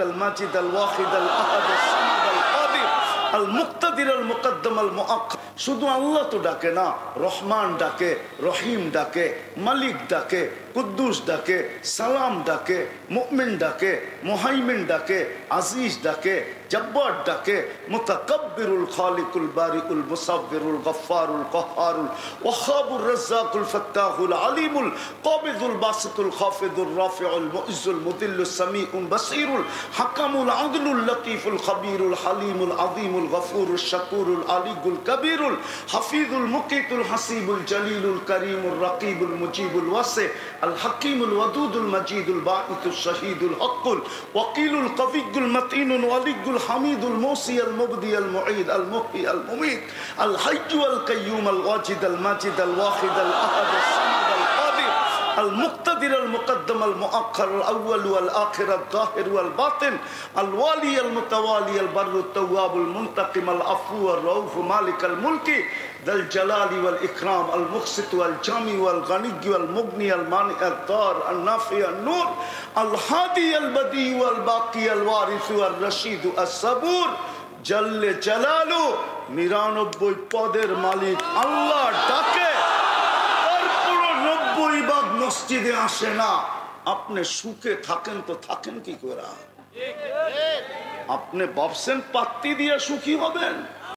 الماجد الواحد الأحد الصمد القادر المقتدر المقدم المؤخر শুধু আল্লাহ তো ডাকে না, রহমান ডাকে, রহিম ডাকে, মালিক ডাকে, কুদ্দুস ডাকে, সালাম ডাকে, মুমিন ডাকে, মুহাইমিন ডাকে, আজিজ ডাকে, জব্বার ডাকে, মুতাকাব্বিরুল খালিকুল বারিউল মুসাব্বিরুল গফফারুল কহ্হারুল ওয়াহাবুর রাজ্জাকুল ফাত্তাহুল আলিমুল কাবিদুল বাসিতুল খাফিদুর রাফিউল মুইজ্জুল মুদিল্লুস সামিউল বাসীরুল হাকামুল আদলুল লতীফুল খবীরুল হালিমুল আযীমুল গফুরুশ শাকুরুল আলিয়ুল কবীরুল হাফিজুল মুকিতুল হাসিবুল জলিলুল করিমুর রকিবুল মুজিবুল ওয়াসি আল হাকিমুল ওয়াদুদুল মজিদুল বাঈতুশ শাহীদুল হকুল ওয়াকিলুল কবিয়ুল মতিনুল ওয়ালিয়ুল হামিদুল মুসি আল মুবদি আল মুঈদ আল মুহয়ি আল মুমীত আল হাইয়্যু আল কাইয়্যুম আল ওয়াজিদ আল মাজিদ আল ওয়াহিদ আল আহাদ আস সামাদ আল কাদির المقتدر المقدم المؤخر الأول والآخر الظاهر والباطن الوالي المتوالي البر التواب المنتقم العفو الرؤوف مالك الملك ذا الجلال والإكرام المقسط والجامع والغني والمغني المانع الضار النافع النور الهادي البديع والباقي الوارث والرشيد الصبور جل جلاله 99 পদের মালিক আল্লাহ ডাকে, মসজিদে আসে না। আপনি সুখে থাকেন তো থাকেন কি করে? আপনি ভাবছেন পাত্তি দিয়ে সুখী হবেন?